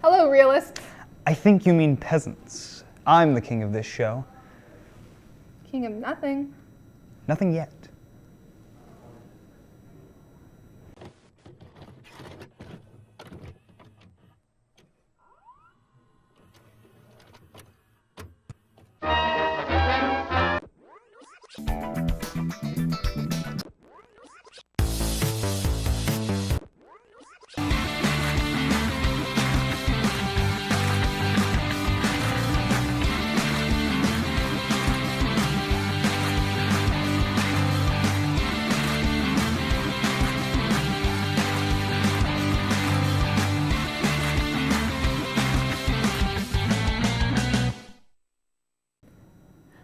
Hello, realists. I think you mean peasants. I'm the king of this show. King of nothing. Nothing yet.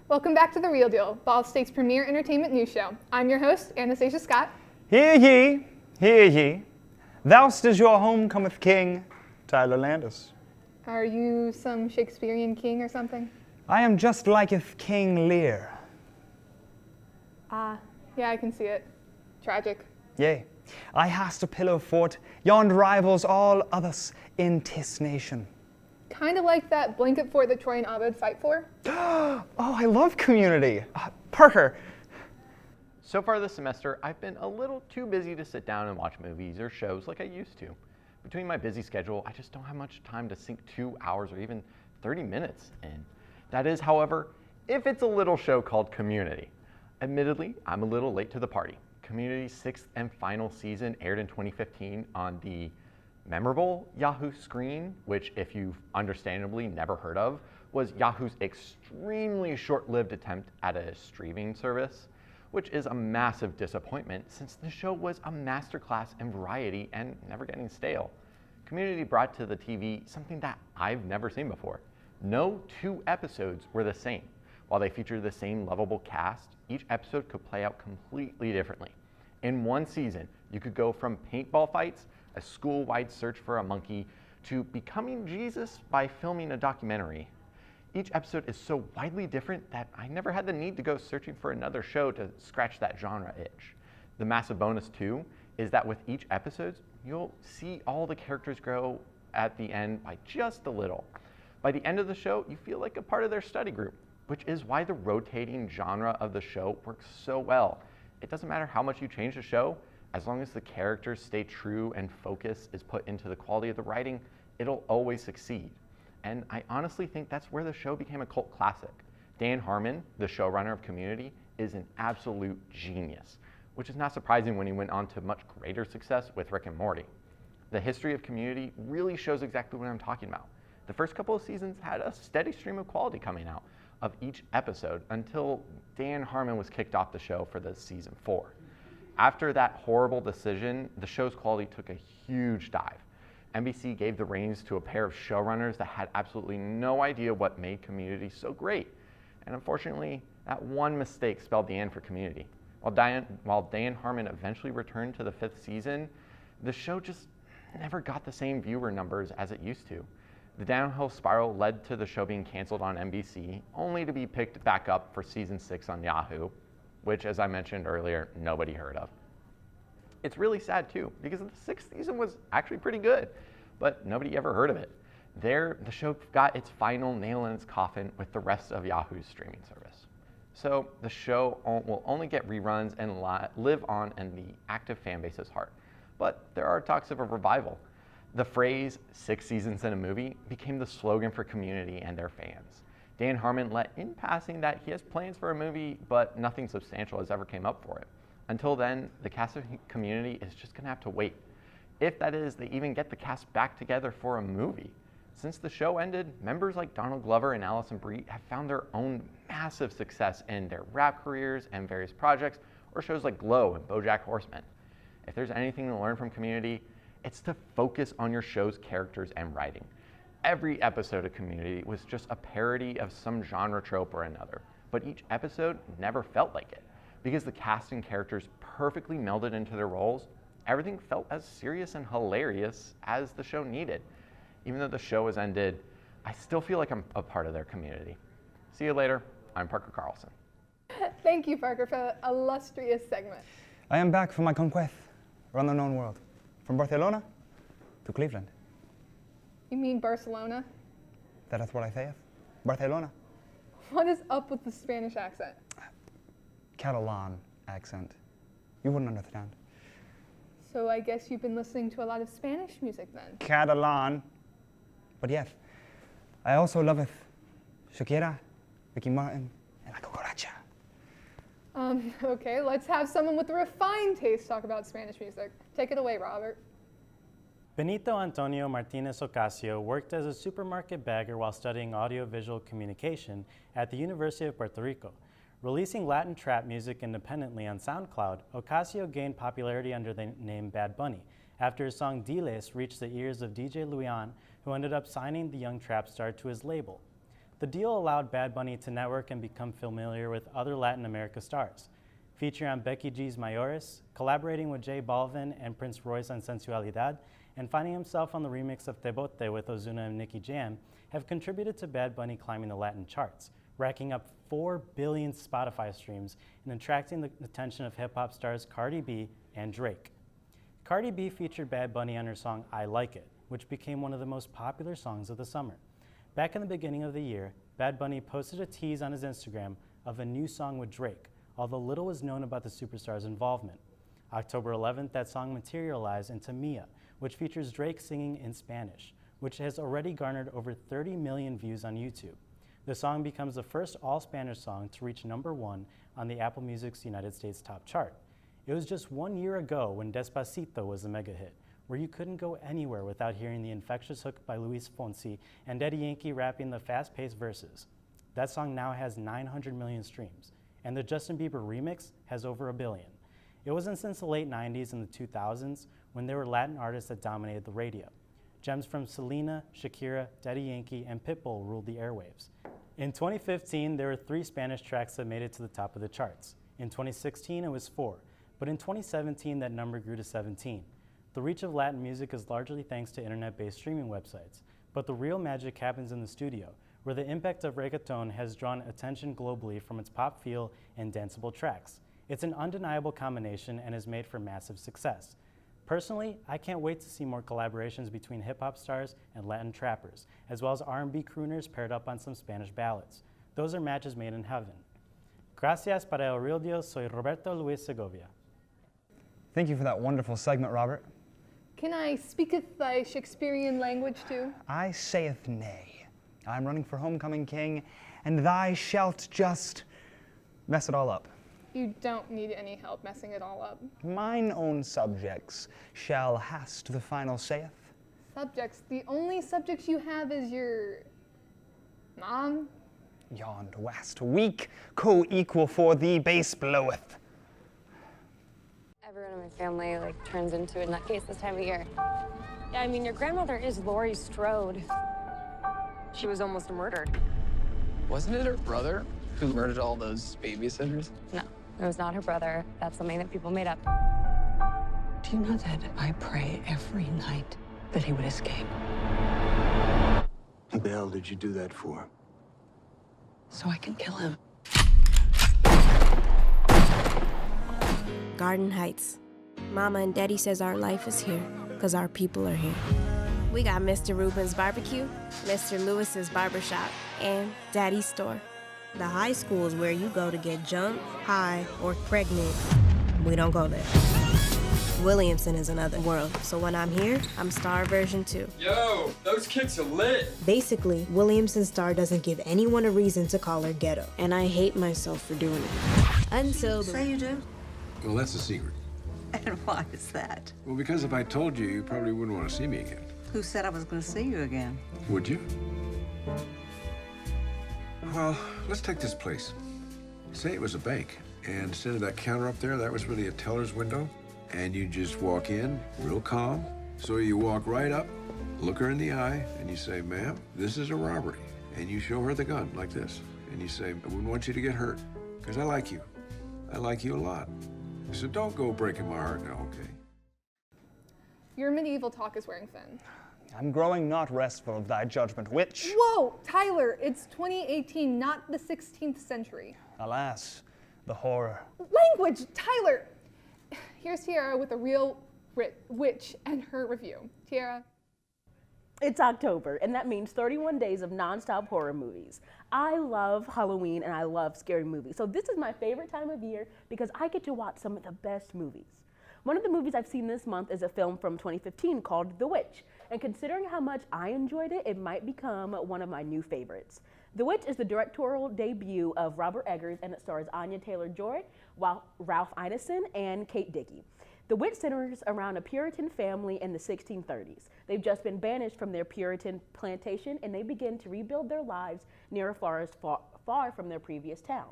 Welcome back to The Real Deal, Ball State's premier entertainment news show. I'm your host, Anastasia Scott. Hear ye, hear ye. Thou'st is your home cometh king, Tyler Landis. Are you some Shakespearean king or something? I am just liketh King Lear. Yeah, I can see it. Tragic. Yea, I hast a pillow fort, yond rivals all others in tis nation. Kind of like that blanket fort that Troy and Abed fight for. Oh, I love Community. Parker. So far this semester, I've been a little too busy to sit down and watch movies or shows like I used to. Between my busy schedule, I just don't have much time to sink 2 hours or even 30 minutes in. That is, however, if it's a little show called Community. Admittedly, I'm a little late to the party. Community's 6th and final season aired in 2015 on the memorable Yahoo Screen, which, if you've understandably never heard of, was Yahoo's extremely short-lived attempt at a streaming service, which is a massive disappointment since the show was a masterclass in variety and never getting stale. Community brought to the TV something that I've never seen before. No 2 episodes were the same. While they featured the same lovable cast, each episode could play out completely differently. In one season, you could go from paintball fights, a school-wide search for a monkey, to becoming Jesus by filming a documentary. Each episode is so widely different that I never had the need to go searching for another show to scratch that genre itch. The massive bonus too is that with each episode, you'll see all the characters grow at the end by just a little. By the end of the show, you feel like a part of their study group, which is why the rotating genre of the show works so well. It doesn't matter how much you change the show, as long as the characters stay true and focus is put into the quality of the writing, it'll always succeed. And I honestly think that's where the show became a cult classic. Dan Harmon, the showrunner of Community, is an absolute genius, which is not surprising when he went on to much greater success with Rick and Morty. The history of Community really shows exactly what I'm talking about. The first couple of seasons had a steady stream of quality coming out of each episode until Dan Harmon was kicked off the show for the season 4. After that horrible decision, the show's quality took a huge dive. NBC gave the reins to a pair of showrunners that had absolutely no idea what made Community so great. And unfortunately, that one mistake spelled the end for Community. While Dan Harmon eventually returned to the 5th season, the show just never got the same viewer numbers as it used to. The downhill spiral led to the show being canceled on NBC, only to be picked back up for season 6 on Yahoo, which, as I mentioned earlier, nobody heard of. It's really sad too, because the 6th season was actually pretty good, but nobody ever heard of it. There, the show got its final nail in its coffin with the rest of Yahoo's streaming service. So the show will only get reruns and live on in the active fan base's heart. But there are talks of a revival. The phrase 6 seasons in a movie became the slogan for Community and their fans. Dan Harmon let in passing that he has plans for a movie, but nothing substantial has ever came up for it. Until then, the cast of Community is just gonna have to wait. If that is, they even get the cast back together for a movie. Since the show ended, members like Donald Glover and Alison Brie have found their own massive success in their rap careers and various projects, or shows like Glow and BoJack Horseman. If there's anything to learn from Community, it's to focus on your show's characters and writing. Every episode of Community was just a parody of some genre trope or another, but each episode never felt like it. Because the cast and characters perfectly melded into their roles, everything felt as serious and hilarious as the show needed. Even though the show has ended, I still feel like I'm a part of their community. See you later. I'm Parker Carlson. Thank you, Parker, for the illustrious segment. I am back from my conquest around the known world, from Barcelona to Cleveland. You mean Barcelona? That is what I saith. Barcelona. What is up with the Spanish accent? Catalan accent. You wouldn't understand. So I guess you've been listening to a lot of Spanish music then. Catalan. But yes, I also loveth Shakira, Ricky Martin, and La Cucaracha. Okay, let's have someone with a refined taste talk about Spanish music. Take it away, Robert. Benito Antonio Martinez Ocasio worked as a supermarket bagger while studying audiovisual communication at the University of Puerto Rico. Releasing Latin trap music independently on SoundCloud, Ocasio gained popularity under the name Bad Bunny after his song Diles reached the ears of DJ Luyan, who ended up signing the young trap star to his label. The deal allowed Bad Bunny to network and become familiar with other Latin America stars, featuring on Becky G's Mayores, collaborating with J Balvin and Prince Royce on Sensualidad, and finding himself on the remix of Te Bote with Ozuna and Nicky Jam, have contributed to Bad Bunny climbing the Latin charts, racking up 4 billion Spotify streams and attracting the attention of hip-hop stars Cardi B and Drake. Cardi B featured Bad Bunny on her song I Like It, which became one of the most popular songs of the summer. Back in the beginning of the year, Bad Bunny posted a tease on his Instagram of a new song with Drake, although little was known about the superstar's involvement. October 11th, that song materialized into Mia, which features Drake singing in Spanish, which has already garnered over 30 million views on YouTube. The song becomes the first all-Spanish song to reach #1 on the Apple Music's United States top chart. It was just 1 year ago when Despacito was a mega hit, where you couldn't go anywhere without hearing the infectious hook by Luis Fonsi and Daddy Yankee rapping the fast-paced verses. That song now has 900 million streams, and the Justin Bieber remix has over 1 billion. It wasn't since the late 90s and the 2000s when there were Latin artists that dominated the radio. Gems from Selena, Shakira, Daddy Yankee, and Pitbull ruled the airwaves. In 2015, there were 3 Spanish tracks that made it to the top of the charts. In 2016, it was 4, but in 2017, that number grew to 17. The reach of Latin music is largely thanks to internet-based streaming websites, but the real magic happens in the studio, where the impact of reggaeton has drawn attention globally from its pop feel and danceable tracks. It's an undeniable combination and is made for massive success. Personally, I can't wait to see more collaborations between hip-hop stars and Latin trappers, as well as R&B crooners paired up on some Spanish ballads. Those are matches made in heaven. Gracias para el Real Dios, soy Roberto Luis Segovia. Thank you for that wonderful segment, Robert. Can I speaketh thy Shakespearean language too? I saith nay. I'm running for homecoming king, and thou shalt just mess it all up. You don't need any help messing it all up. Mine own subjects shall hast the final saith. Subjects. The only subjects you have is your mom? Yond west weak, co-equal for thee base bloweth. Everyone in my family turns into a nutcase this time of year. Yeah, I mean, your grandmother is Laurie Strode. She was almost murdered. Wasn't it her brother who murdered all those babysitters? No, it was not her brother. That's something that people made up. Do you know that I pray every night that he would escape? What the hell did you do that for? So I can kill him. Garden Heights. Mama and Daddy says our life is here because our people are here. We got Mr. Rubin's Barbecue, Mr. Lewis's Barbershop, and Daddy's Store. The high school is where you go to get jumped, high, or pregnant. We don't go there. Williamson is another world, so when I'm here, I'm Star version 2. Yo, those kicks are lit. Basically, Williamson Star doesn't give anyone a reason to call her ghetto. And I hate myself for doing it. Until the... Say you do? Well, that's a secret. And why is that? Well, because if I told you, you probably wouldn't want to see me again. Who said I was going to see you again? Would you? Well, let's take this place. Say it was a bank, and instead of that counter up there, that was really a teller's window, and you just walk in, real calm. So you walk right up, look her in the eye, and you say, ma'am, this is a robbery. And you show her the gun, like this. And you say, I wouldn't want you to get hurt, because I like you. I like you a lot. So don't go breaking my heart now, okay? Your medieval talk is wearing thin. I'm growing not restful of thy judgment, which, Whoa, Tyler, it's 2018, not the 16th century. alas, the horror. Language, Tyler! Here's Tiara with a real witch and her review. Tiara? It's October, and that means 31 days of nonstop horror movies. I love Halloween and I love scary movies. So this is my favorite time of year because I get to watch some of the best movies. One of the movies I've seen this month is a film from 2015 called The Witch. And considering how much I enjoyed it, it might become one of my new favorites. The Witch is the directorial debut of Robert Eggers, and it stars Anya Taylor-Joy, Ralph Ineson, and Kate Dickie. The Witch centers around a Puritan family in the 1630s. They've just been banished from their Puritan plantation, and they begin to rebuild their lives near a forest far from their previous town.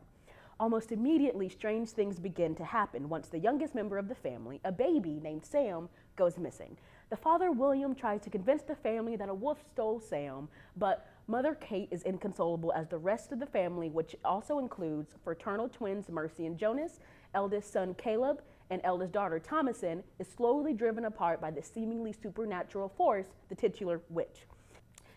Almost immediately, strange things begin to happen once the youngest member of the family, a baby named Sam, goes missing. The father, William, tries to convince the family that a wolf stole Sam, but Mother Kate is inconsolable as the rest of the family, which also includes fraternal twins Mercy and Jonas, eldest son Caleb, and eldest daughter Thomasin, is slowly driven apart by the seemingly supernatural force, the titular witch.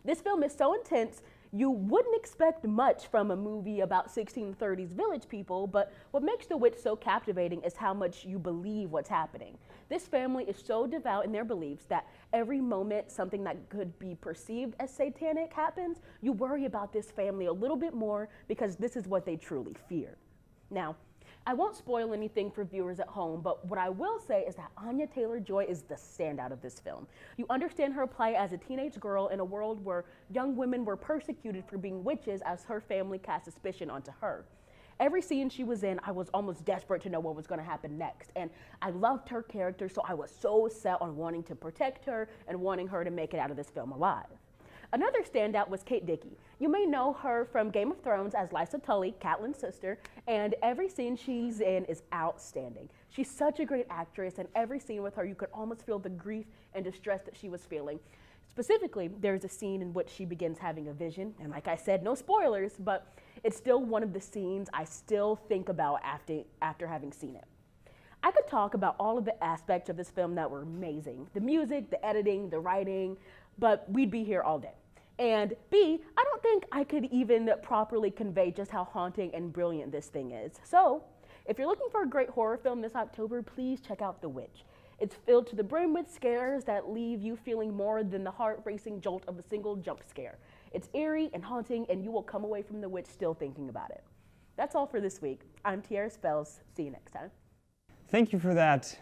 This film is so intense, you wouldn't expect much from a movie about 1630s village people, but what makes The Witch so captivating is how much you believe what's happening. This family is so devout in their beliefs that every moment something that could be perceived as satanic happens, you worry about this family a little bit more because this is what they truly fear. Now, I won't spoil anything for viewers at home, but what I will say is that Anya Taylor-Joy is the standout of this film. You understand her plight as a teenage girl in a world where young women were persecuted for being witches as her family cast suspicion onto her. Every scene she was in, I was almost desperate to know what was going to happen next, and I loved her character, so I was so set on wanting to protect her and wanting her to make it out of this film alive. Another standout was Kate Dickie. You may know her from Game of Thrones as Lysa Tully, Catelyn's sister, and every scene she's in is outstanding. She's such a great actress, and every scene with her, you could almost feel the grief and distress that she was feeling. Specifically, there's a scene in which she begins having a vision, and like I said, no spoilers, but it's still one of the scenes I still think about after having seen it. I could talk about all of the aspects of this film that were amazing. The music, the editing, the writing, but we'd be here all day. And B, I don't think I could even properly convey just how haunting and brilliant this thing is. So, if you're looking for a great horror film this October, please check out The Witch. It's filled to the brim with scares that leave you feeling more than the heart-racing jolt of a single jump scare. It's eerie and haunting, and you will come away from The Witch still thinking about it. That's all for this week. I'm Tiara Spells. See you next time. Thank you for that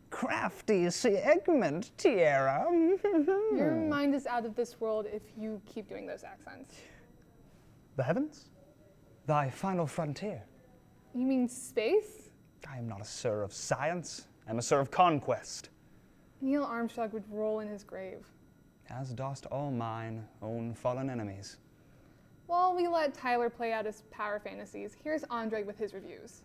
crafty segment, Tiara. Your mind is out of this world if you keep doing those accents. The heavens? Thy final frontier. You mean space? I am not a sir of science. I am a sir of conquest. Neil Armstrong would roll in his grave. As dost all mine own fallen enemies. While we let Tyler play out his power fantasies, here's Andre with his reviews.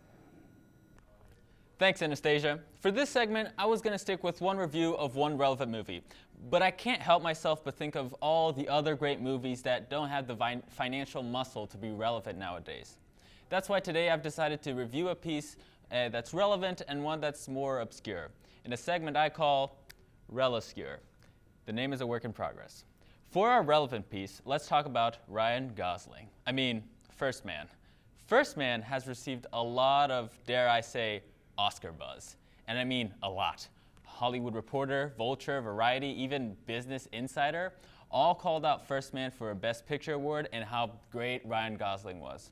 Thanks, Anastasia. For this segment, I was going to stick with one review of one relevant movie, but I can't help myself but think of all the other great movies that don't have the financial muscle to be relevant nowadays. That's why today I've decided to review a piece that's relevant and one that's more obscure, in a segment I call Reliscure. The name is a work in progress. For our relevant piece, let's talk about Ryan Gosling. I mean, First Man. First Man has received a lot of, dare I say, Oscar buzz. And I mean a lot. Hollywood Reporter, Vulture, Variety, even Business Insider all called out First Man for a Best Picture award and how great Ryan Gosling was.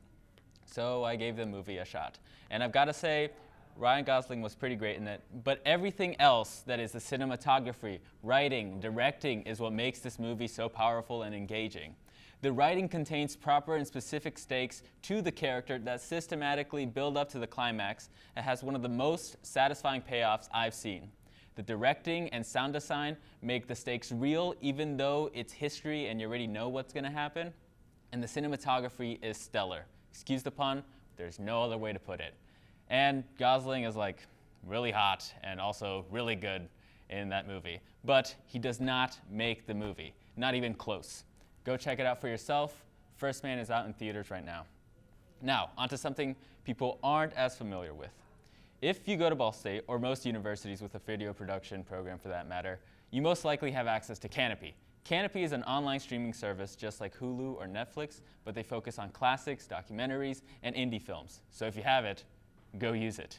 So I gave the movie a shot. And I've got to say, Ryan Gosling was pretty great in it, but everything else, that is the cinematography, writing, directing, is what makes this movie so powerful and engaging. The writing contains proper and specific stakes to the character that systematically build up to the climax. It has one of the most satisfying payoffs I've seen. The directing and sound design make the stakes real even though it's history and you already know what's going to happen. And the cinematography is stellar. Excuse the pun, there's no other way to put it. And Gosling is like really hot and also really good in that movie. But he does not make the movie, not even close. Go check it out for yourself. First Man is out in theaters right now. Now, onto something people aren't as familiar with. If you go to Ball State, or most universities with a video production program for that matter, you most likely have access to Kanopy. Kanopy is an online streaming service just like Hulu or Netflix, but they focus on classics, documentaries, and indie films. So if you have it, go use it.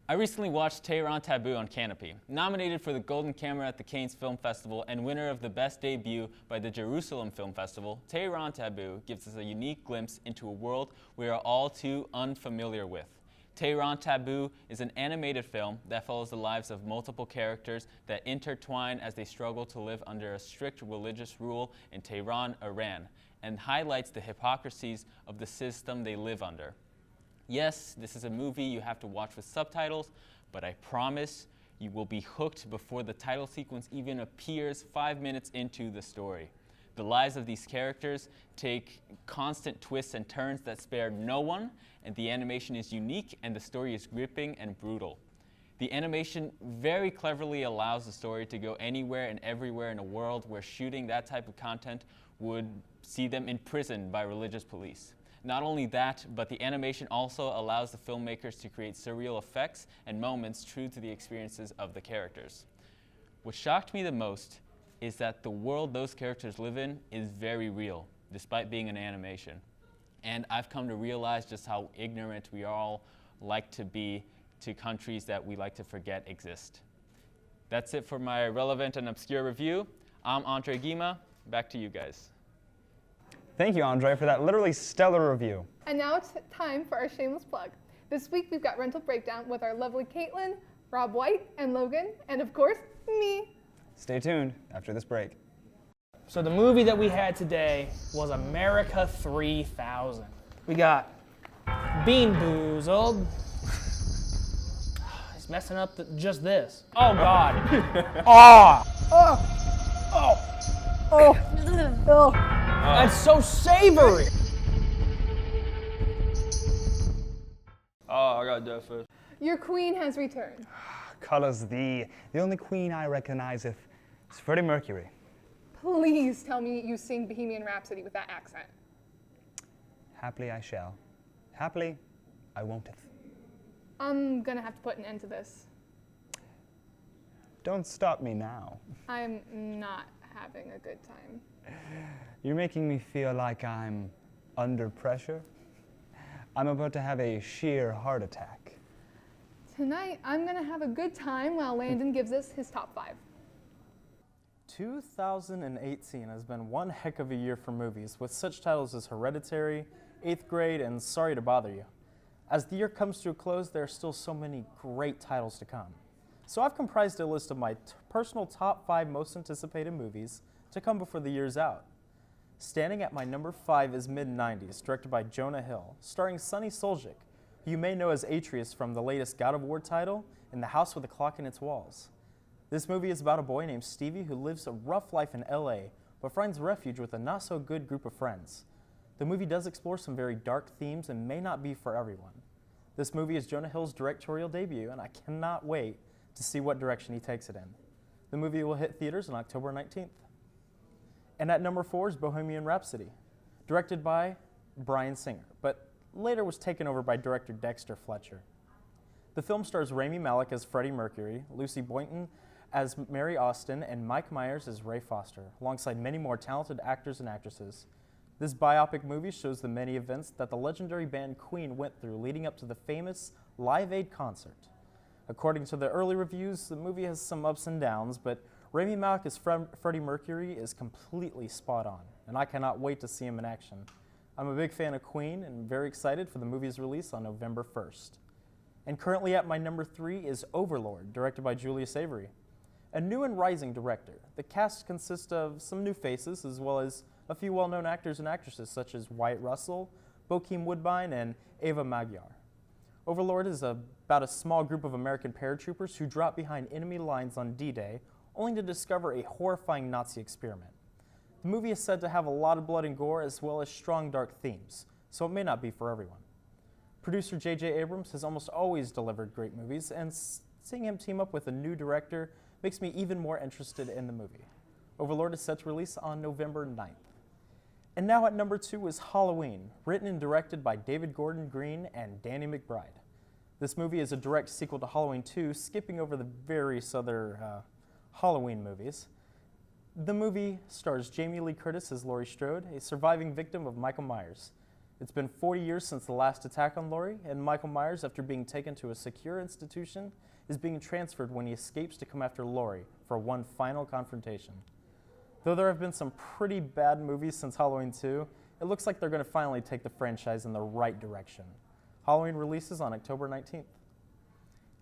I recently watched Tehran Taboo on Canopy. Nominated for the Golden Camera at the Cannes Film Festival and winner of the Best Debut by the Jerusalem Film Festival, Tehran Taboo gives us a unique glimpse into a world we are all too unfamiliar with. Tehran Taboo is an animated film that follows the lives of multiple characters that intertwine as they struggle to live under a strict religious rule in Tehran, Iran, and highlights the hypocrisies of the system they live under. Yes, this is a movie you have to watch with subtitles, but I promise you will be hooked before the title sequence even appears 5 minutes into the story. The lives of these characters take constant twists and turns that spare no one, and the animation is unique and the story is gripping and brutal. The animation very cleverly allows the story to go anywhere and everywhere in a world where shooting that type of content would see them imprisoned by religious police. Not only that, but the animation also allows the filmmakers to create surreal effects and moments true to the experiences of the characters. What shocked me the most is that the world those characters live in is very real, despite being an animation. And I've come to realize just how ignorant we all like to be to countries that we like to forget exist. That's it for my relevant and obscure review. I'm Andre Guima. Back to you guys. Thank you, Andre, for that literally stellar review. And now it's time for our shameless plug. This week we've got Rental Breakdown with our lovely Caitlin, Rob White, and Logan, and of course, me. Stay tuned after this break. So the movie that we had today was America 3000. We got Bean Boozled. He's messing up just this. Oh God. Oh. That's so savory. Oh, I got death first. Your queen has returned. Colors thee. The only queen I recognizeth is Freddie Mercury. Please tell me you sing Bohemian Rhapsody with that accent. Happily I shall. Happily I won'teth. I'm gonna have to put an end to this. Don't stop me now. I'm not having a good time. You're making me feel like I'm under pressure. I'm about to have a sheer heart attack. Tonight, I'm gonna have a good time while Landon gives us his top 5. 2018 has been one heck of a year for movies, with such titles as Hereditary, 8th Grade, and Sorry to Bother You. As the year comes to a close, there are still so many great titles to come. So I've comprised a list of my personal top 5 most anticipated movies to come before the year's out. Standing at my number 5 is Mid-90s, directed by Jonah Hill, starring Sonny Suljic, who you may know as Atreus from the latest God of War title, In the House with a Clock in Its Walls. This movie is about a boy named Stevie who lives a rough life in LA, but finds refuge with a not-so-good group of friends. The movie does explore some very dark themes and may not be for everyone. This movie is Jonah Hill's directorial debut, and I cannot wait to see what direction he takes it in. The movie will hit theaters on October 19th. And at number 4 is Bohemian Rhapsody, directed by Bryan Singer, but later was taken over by director Dexter Fletcher. The film stars Rami Malek as Freddie Mercury, Lucy Boynton as Mary Austin, and Mike Myers as Ray Foster, alongside many more talented actors and actresses. This biopic movie shows the many events that the legendary band Queen went through leading up to the famous Live Aid concert. According to the early reviews, the movie has some ups and downs, but Rami Malek as Freddie Mercury is completely spot on, and I cannot wait to see him in action. I'm a big fan of Queen and very excited for the movie's release on November 1st. And currently at my number 3 is Overlord, directed by Julius Avery. A new and rising director. The cast consists of some new faces as well as a few well-known actors and actresses such as Wyatt Russell, Bokeem Woodbine, and Ava Magyar. Overlord is about a small group of American paratroopers who drop behind enemy lines on D-Day only to discover a horrifying Nazi experiment. The movie is said to have a lot of blood and gore as well as strong dark themes, so it may not be for everyone. Producer J.J. Abrams has almost always delivered great movies, and seeing him team up with a new director makes me even more interested in the movie. Overlord is set to release on November 9th. And now at number 2 is Halloween, written and directed by David Gordon Green and Danny McBride. This movie is a direct sequel to Halloween 2, skipping over the various other Halloween movies. The movie stars Jamie Lee Curtis as Laurie Strode, a surviving victim of Michael Myers. It's been 40 years since the last attack on Laurie, and Michael Myers, after being taken to a secure institution, is being transferred when he escapes to come after Laurie for one final confrontation. Though there have been some pretty bad movies since Halloween 2, it looks like they're going to finally take the franchise in the right direction. Halloween releases on October 19th.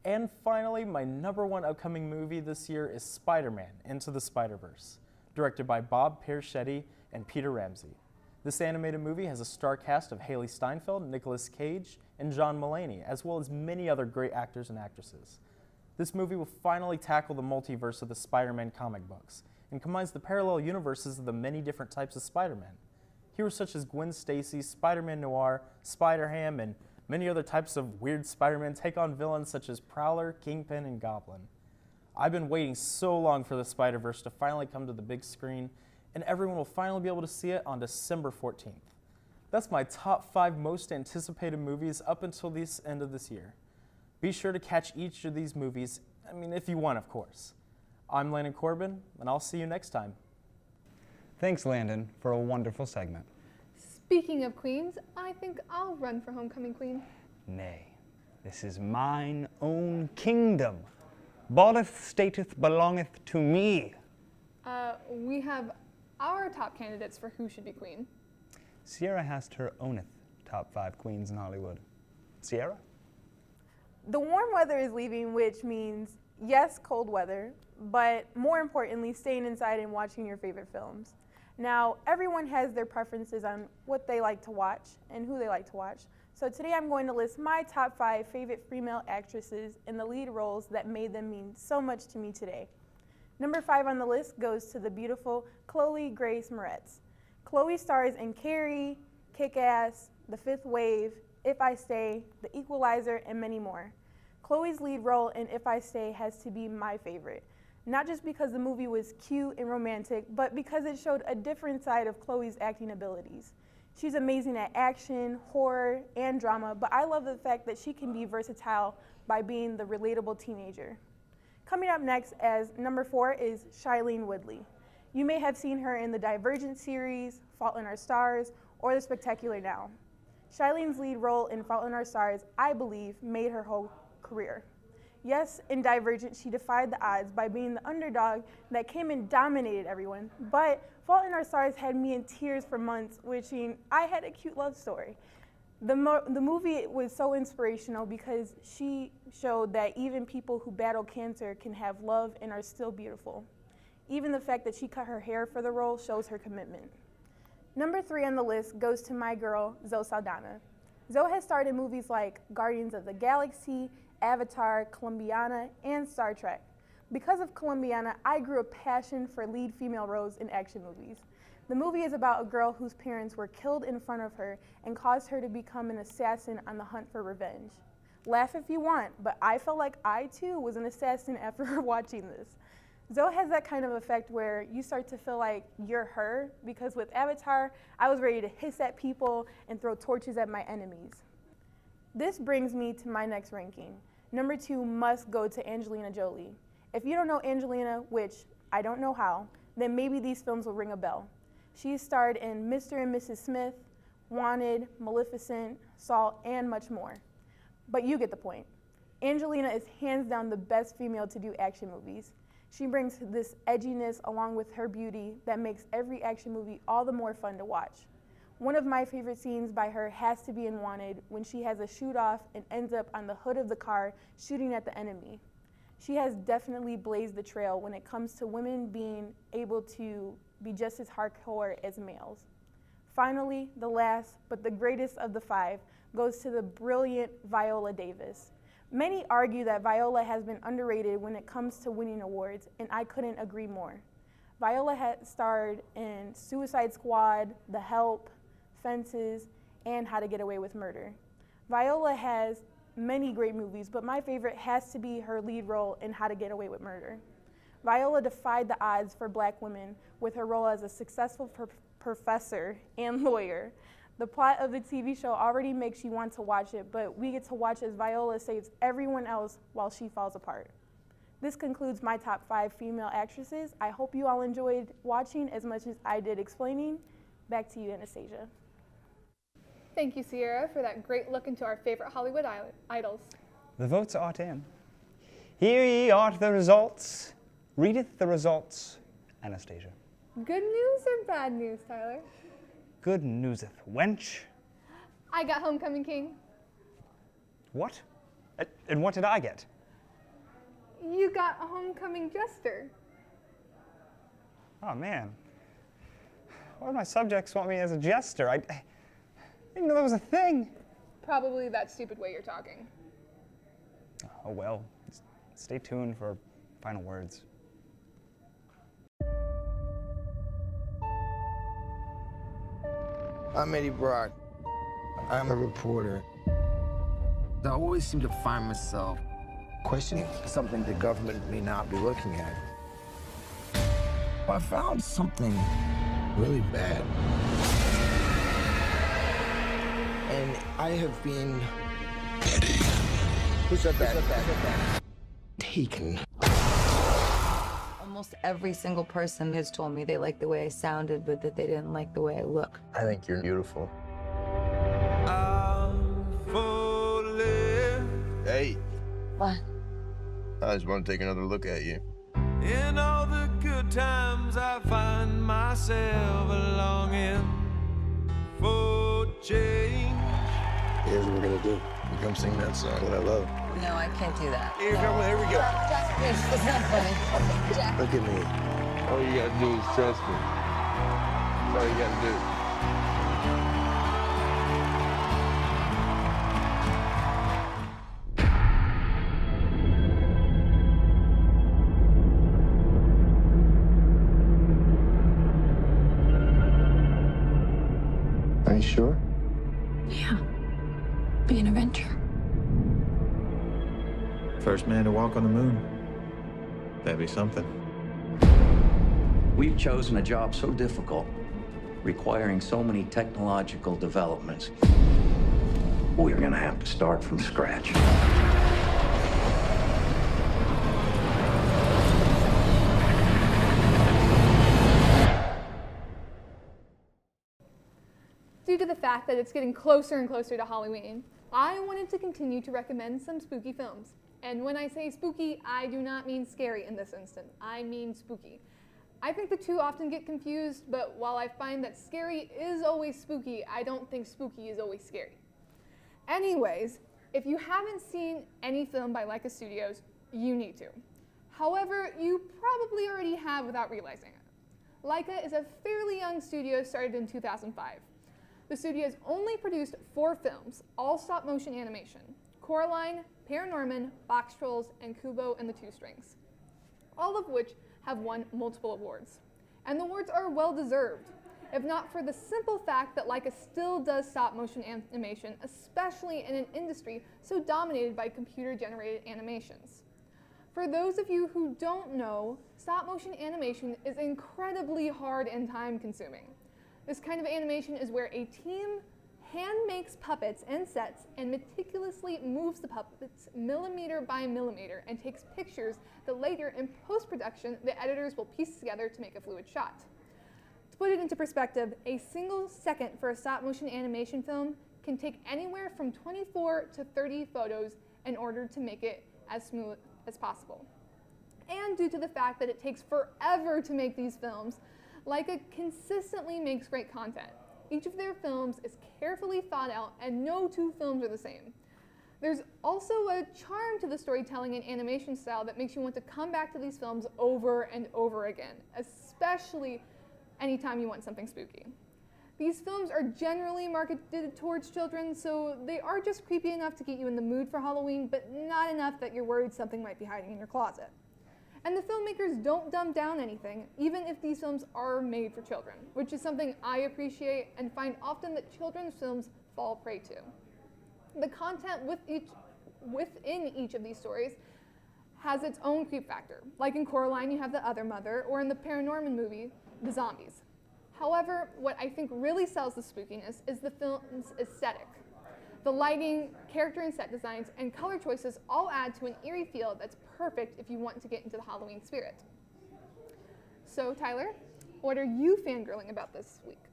And finally, my #1 upcoming movie this year is Spider-Man: Into the Spider-Verse, directed by Bob Persichetti and Peter Ramsey. This animated movie has a star cast of Haley Steinfeld, Nicolas Cage, and John Mulaney, as well as many other great actors and actresses. This movie will finally tackle the multiverse of the Spider-Man comic books and combines the parallel universes of the many different types of Spider-Man. Heroes such as Gwen Stacy, Spider-Man Noir, Spider-Ham, and many other types of weird Spider-Man take on villains such as Prowler, Kingpin, and Goblin. I've been waiting so long for the Spider-Verse to finally come to the big screen, and everyone will finally be able to see it on December 14th. That's my top 5 most anticipated movies up until the end of this year. Be sure to catch each of these movies, if you want, of course. I'm Landon Corbin, and I'll see you next time. Thanks, Landon, for a wonderful segment. Speaking of queens, I think I'll run for homecoming queen. Nay, this is mine own kingdom. Baldeth stateth belongeth to me. We have our top candidates for who should be queen. Sierra has her owneth top 5 queens in Hollywood. Sierra? The warm weather is leaving, which means, yes, cold weather, but more importantly, staying inside and watching your favorite films. Now, everyone has their preferences on what they like to watch and who they like to watch. So today I'm going to list my top 5 favorite female actresses in the lead roles that made them mean so much to me today. Number 5 on the list goes to the beautiful Chloe Grace Moretz. Chloe stars in Carrie, Kick-Ass, The Fifth Wave, If I Stay, The Equalizer, and many more. Chloe's lead role in If I Stay has to be my favorite. Not just because the movie was cute and romantic, but because it showed a different side of Chloe's acting abilities. She's amazing at action, horror, and drama, but I love the fact that she can be versatile by being the relatable teenager. Coming up next as number 4 is Shailene Woodley. You may have seen her in the Divergent series, Fault in Our Stars, or The Spectacular Now. Shailene's lead role in Fault in Our Stars, I believe, made her whole career. Yes, in Divergent, she defied the odds by being the underdog that came and dominated everyone, but Fault in Our Stars had me in tears for months, wishing I had a cute love story. The movie was so inspirational because she showed that even people who battle cancer can have love and are still beautiful. Even the fact that she cut her hair for the role shows her commitment. Number 3 on the list goes to my girl, Zoe Saldana. Zoe has starred in movies like Guardians of the Galaxy, Avatar, Columbiana, and Star Trek. Because of Columbiana, I grew a passion for lead female roles in action movies. The movie is about a girl whose parents were killed in front of her and caused her to become an assassin on the hunt for revenge. Laugh if you want, but I felt like I too was an assassin after watching this. Zoe has that kind of effect where you start to feel like you're her, because with Avatar, I was ready to hiss at people and throw torches at my enemies. This brings me to my next ranking. Number 2 must go to Angelina Jolie. If you don't know Angelina, which I don't know how, then maybe these films will ring a bell. She's starred in Mr. and Mrs. Smith, Wanted, Maleficent, Salt, and much more. But you get the point. Angelina is hands down the best female to do action movies. She brings this edginess along with her beauty that makes every action movie all the more fun to watch. One of my favorite scenes by her has to be in Wanted, when she has a shoot-off and ends up on the hood of the car shooting at the enemy. She has definitely blazed the trail when it comes to women being able to be just as hardcore as males. Finally, the last, but the greatest of the 5, goes to the brilliant Viola Davis. Many argue that Viola has been underrated when it comes to winning awards, and I couldn't agree more. Viola has starred in Suicide Squad, The Help, Fences, and How to Get Away with Murder. Viola has many great movies, but my favorite has to be her lead role in How to Get Away with Murder. Viola defied the odds for Black women with her role as a successful professor and lawyer. The plot of the TV show already makes you want to watch it, but we get to watch as Viola saves everyone else while she falls apart. This concludes my top 5 female actresses. I hope you all enjoyed watching as much as I did explaining. Back to you, Anastasia. Thank you, Sierra, for that great look into our favorite Hollywood idols. The votes are in. Here ye are the results. Readeth the results, Anastasia. Good news or bad news, Tyler? Good newseth, wench. I got Homecoming King. What? And what did I get? You got a Homecoming Jester. Oh, man. Why would my subjects want me as a jester? I didn't know that was a thing. Probably that stupid way you're talking. Oh, well. Stay tuned for final words. I'm Eddie Brock. I'm a reporter. I always seem to find myself questioning something the government may not be looking at. I found something really bad. And I have been... Eddie. Who said that? Taken. Almost every single person has told me they liked the way I sounded, but that they didn't like the way I look. I think you're beautiful. Hey. What? I just want to take another look at you. In all the good times, I find myself longing for change. Here's what we're gonna do. You come sing that song that I love. No, I can't do that. Here we go. It's not funny. Jack. Look at me. All you gotta do is trust me. That's all you gotta do. Are you sure? Yeah. Be an Avenger. First man to walk on the moon. That'd be something. We've chosen a job so difficult, requiring so many technological developments. We're gonna have to start from scratch. Due to the fact that it's getting closer and closer to Halloween, I wanted to continue to recommend some spooky films. And when I say spooky, I do not mean scary in this instant. I mean spooky. I think the two often get confused, but while I find that scary is always spooky, I don't think spooky is always scary. Anyways, if you haven't seen any film by Laika Studios, you need to. However, you probably already have without realizing it. Laika is a fairly young studio started in 2005. The studio has only produced 4 films, all stop-motion animation: Coraline, Paranorman, Box Trolls, and Kubo and the Two Strings, all of which have won multiple awards. And the awards are well-deserved, if not for the simple fact that Laika still does stop-motion animation, especially in an industry so dominated by computer-generated animations. For those of you who don't know, stop-motion animation is incredibly hard and time-consuming. This kind of animation is where a team hand makes puppets and sets and meticulously moves the puppets millimeter by millimeter and takes pictures that later in post-production the editors will piece together to make a fluid shot. To put it into perspective, a single second for a stop-motion animation film can take anywhere from 24 to 30 photos in order to make it as smooth as possible. And due to the fact that it takes forever to make these films, Laika consistently makes great content. Each of their films is carefully thought out, and no 2 films are the same. There's also a charm to the storytelling and animation style that makes you want to come back to these films over and over again, especially anytime you want something spooky. These films are generally marketed towards children, so they are just creepy enough to get you in the mood for Halloween, but not enough that you're worried something might be hiding in your closet. And the filmmakers don't dumb down anything, even if these films are made for children, which is something I appreciate and find often that children's films fall prey to. The content within each of these stories has its own creep factor. Like in Coraline, you have the other mother, or in the Paranorman movie, the zombies. However, what I think really sells the spookiness is the film's aesthetic. The lighting, character and set designs, and color choices all add to an eerie feel that's perfect if you want to get into the Halloween spirit. So, Tyler, what are you fangirling about this week?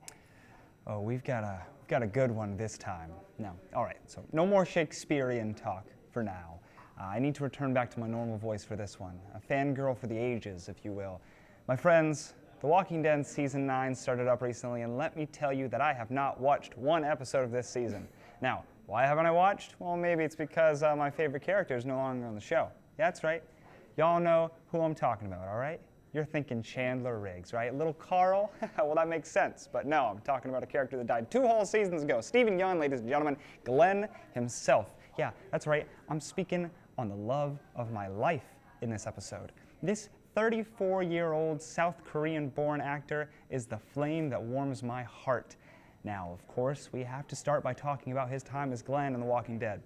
Oh, we've got a good one this time. No, all right, so no more Shakespearean talk for now. I need to return back to my normal voice for this one, a fangirl for the ages, if you will. My friends, The Walking Dead Season 9 started up recently, and let me tell you that I have not watched one episode of this season. Now, why haven't I watched? Well, maybe it's because my favorite character is no longer on the show. Yeah, that's right. Y'all know who I'm talking about, all right? You're thinking Chandler Riggs, right? Little Carl? Well, that makes sense. But no, I'm talking about a character that died 2 whole seasons ago. Stephen Yeun, ladies and gentlemen, Glenn himself. Yeah, that's right. I'm speaking on the love of my life in this episode. This 34-year-old South Korean-born actor is the flame that warms my heart. Now, of course, we have to start by talking about his time as Glenn in The Walking Dead.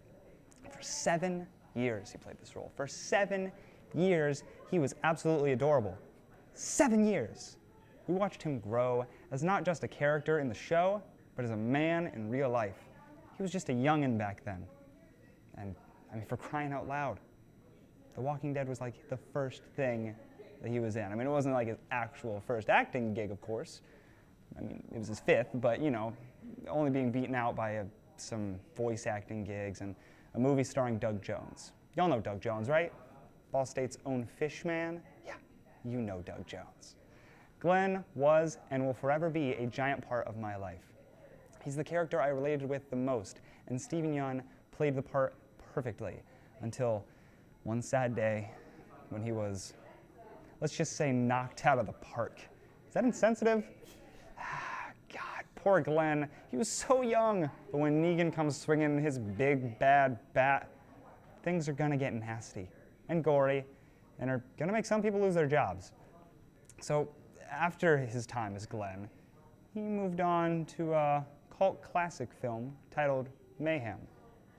For 7 years he played this role. For 7 years, he was absolutely adorable. 7 years. We watched him grow as not just a character in the show, but as a man in real life. He was just a youngin' back then. And, I mean, for crying out loud, The Walking Dead was like the first thing that he was in. I mean, it wasn't like his actual first acting gig, of course. I mean, it was his 5th, but, you know, only being beaten out by some voice acting gigs and a movie starring Doug Jones. Y'all know Doug Jones, right? Ball State's own fish man? Yeah, you know Doug Jones. Glenn was and will forever be a giant part of my life. He's the character I related with the most, and Stephen Yeun played the part perfectly until one sad day when he was, let's just say, knocked out of the park. Is that insensitive? God, poor Glenn. He was so young, but when Negan comes swinging his big, bad bat, things are gonna get nasty and gory, and are gonna make some people lose their jobs. So after his time as Glenn, he moved on to a cult classic film titled Mayhem,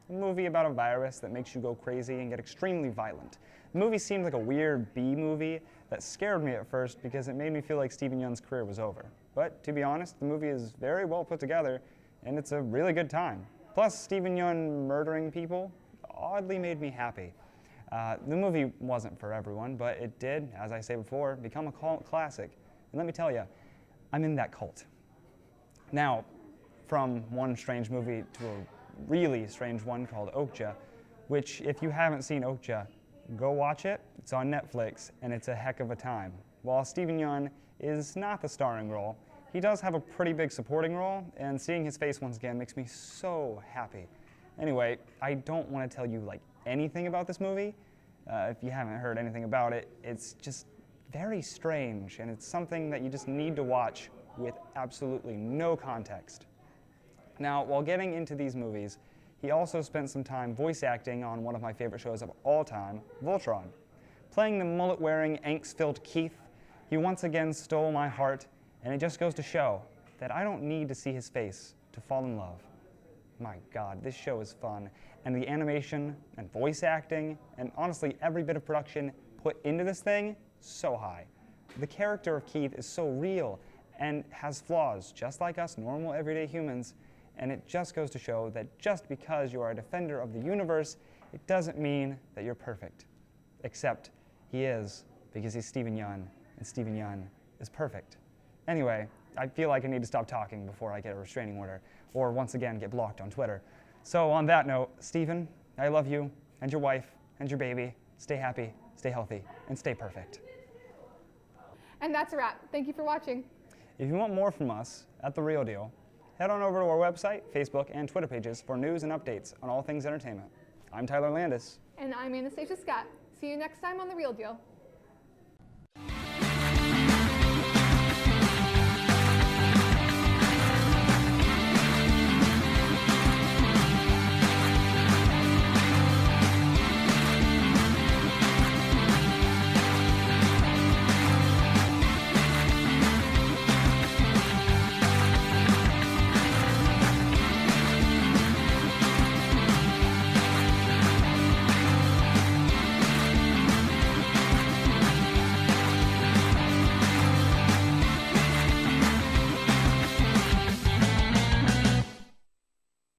a movie about a virus that makes you go crazy and get extremely violent. The movie seemed like a weird B-movie that scared me at first because it made me feel like Stephen Yeun's career was over. But to be honest, the movie is very well put together, and it's a really good time. Plus, Stephen Yeun murdering people oddly made me happy. The movie wasn't for everyone, but it did, as I say before, become a cult classic. And let me tell you, I'm in that cult. Now, from one strange movie to a really strange one called Okja, which, if you haven't seen Okja, go watch it. It's on Netflix, and it's a heck of a time. While Stephen Yeun is not the starring role, he does have a pretty big supporting role, and seeing his face once again makes me so happy. Anyway, I don't want to tell you anything about this movie. If you haven't heard anything about it, it's just very strange, and it's something that you just need to watch with absolutely no context. Now, while getting into these movies, he also spent some time voice acting on one of my favorite shows of all time, Voltron. Playing the mullet-wearing, angst-filled Keith, he once again stole my heart, and it just goes to show that I don't need to see his face to fall in love. My God, this show is fun, and the animation and voice acting, and honestly every bit of production put into this thing, so high. The character of Keith is so real and has flaws, just like us normal everyday humans, and it just goes to show that just because you are a defender of the universe, it doesn't mean that you're perfect. Except he is, because he's Stephen Yeun, and Stephen Yeun is perfect. Anyway, I feel like I need to stop talking before I get a restraining order, or once again get blocked on Twitter. So on that note, Stephen, I love you, and your wife, and your baby. Stay happy, stay healthy, and stay perfect. And that's a wrap. Thank you for watching. If you want more from us at The Real Deal, head on over to our website, Facebook, and Twitter pages for news and updates on all things entertainment. I'm Tyler Landis. And I'm Anastasia Scott. See you next time on The Real Deal.